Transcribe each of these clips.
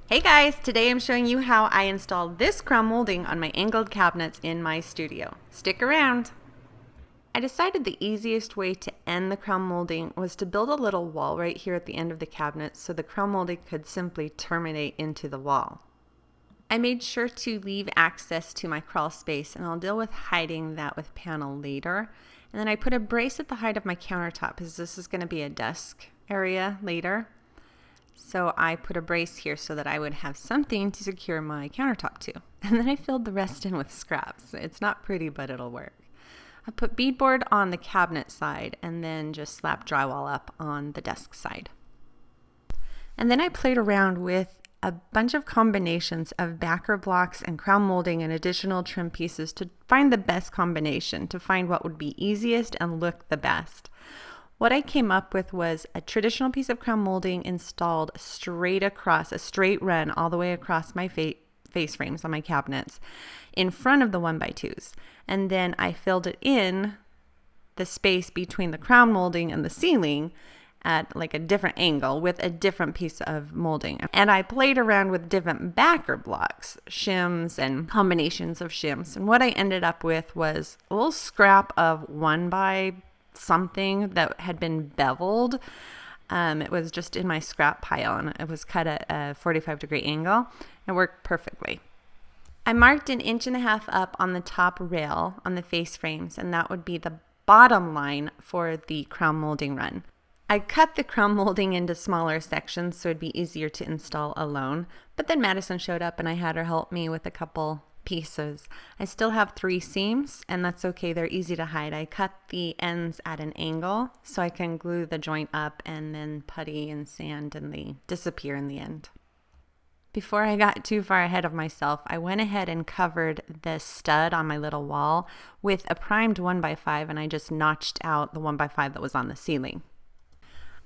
Hey guys, today I'm showing you how I installed this crown molding on my angled cabinets in my studio. Stick around. I decided the easiest way to end the crown molding was to build a little wall right here at the end of the cabinet so the crown molding could simply terminate into the wall. I made sure to leave access to my crawl space, and I'll deal with hiding that with panel later. And then I put a brace at the height of my countertop because this is going to be a desk area later. So I put a brace here so that I would have something to secure my countertop to. And then I filled the rest in with scraps. It's not pretty, but it'll work. I put beadboard on the cabinet side and then just slapped drywall up on the desk side. And then I played around with a bunch of combinations of backer blocks and crown molding and additional trim pieces to find the best combination, to find what would be easiest and look the best. What I came up with was a traditional piece of crown molding installed straight across, a straight run all the way across my face frames on my cabinets in front of the 1x2s. And then I filled it in the space between the crown molding and the ceiling at like a different angle with a different piece of molding. And I played around with different backer blocks, shims and combinations of shims. And what I ended up with was a little scrap of 1x something that had been beveled. It was just in my scrap pile and it was cut at a 45-degree angle. It worked perfectly. I marked 1.5 inches up on the top rail on the face frames, and that would be the bottom line for the crown molding run. I cut the crown molding into smaller sections so it'd be easier to install alone, but then Madison showed up and I had her help me with a couple pieces. I still have 3 seams, and that's okay. They're easy to hide. I cut the ends at an angle so I can glue the joint up, and then putty and sand and they disappear in the end. Before I got too far ahead of myself, I went ahead and covered the stud on my little wall with a primed 1x5, and I just notched out the 1x5 that was on the ceiling.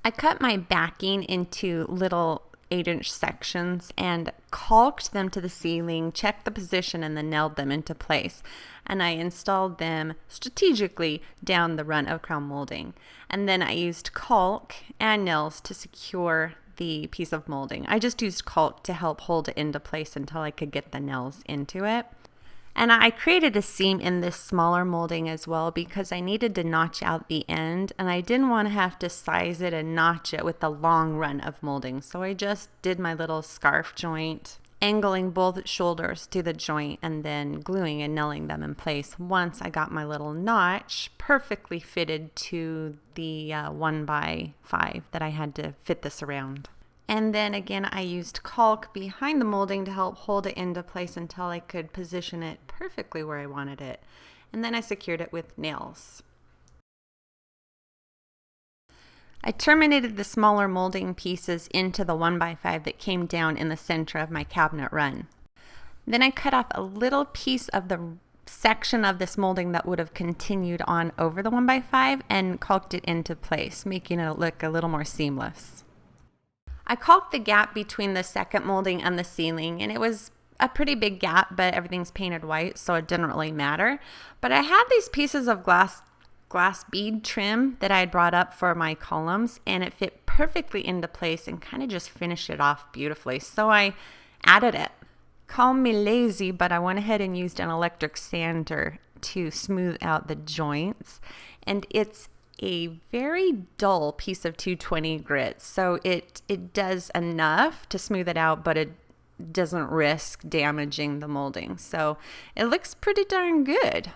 I cut my backing into little 8-inch sections and caulked them to the ceiling, checked the position, and then nailed them into place. And I installed them strategically down the run of crown molding. And then I used caulk and nails to secure the piece of molding. I just used caulk to help hold it into place until I could get the nails into it. And I created a seam in this smaller molding as well because I needed to notch out the end, and I didn't want to have to size it and notch it with the long run of molding. So I just did my little scarf joint, angling both shoulders to the joint and then gluing and nailing them in place once I got my little notch perfectly fitted to the 1x5 that I had to fit this around. And then again, I used caulk behind the molding to help hold it into place until I could position it perfectly where I wanted it. And then I secured it with nails. I terminated the smaller molding pieces into the 1x5 that came down in the center of my cabinet run. Then I cut off a little piece of the section of this molding that would have continued on over the 1x5 and caulked it into place, making it look a little more seamless. I caulked the gap between the second molding and the ceiling, and it was a pretty big gap, but everything's painted white, so it didn't really matter. But I had these pieces of glass bead trim that I had brought up for my columns, and it fit perfectly into place and kind of just finished it off beautifully. So I added it. Call me lazy, but I went ahead and used an electric sander to smooth out the joints, and it's a very dull piece of 220 grit, so it does enough to smooth it out, but it doesn't risk damaging the molding, so it looks pretty darn good.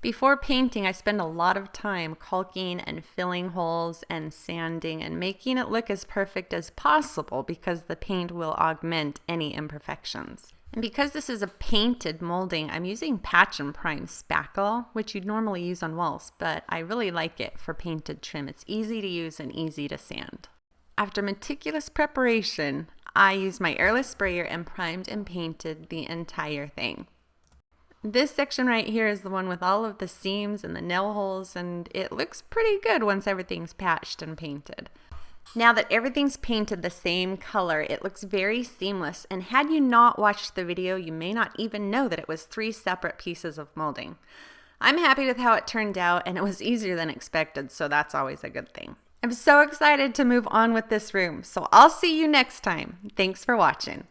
Before painting, I spend a lot of time caulking and filling holes and sanding and making it look as perfect as possible because the paint will augment any imperfections. And because this is a painted molding, I'm using patch and prime spackle, which you'd normally use on walls, but I really like it for painted trim. It's easy to use and easy to sand. After meticulous preparation, I used my airless sprayer and primed and painted the entire thing. This section right here is the one with all of the seams and the nail holes, and it looks pretty good once everything's patched and painted. Now that everything's painted the same color, it looks very seamless, and had you not watched the video, you may not even know that it was 3 separate pieces of molding. I'm happy with how it turned out, and it was easier than expected, so that's always a good thing. I'm so excited to move on with this room, so I'll see you next time. Thanks for watching.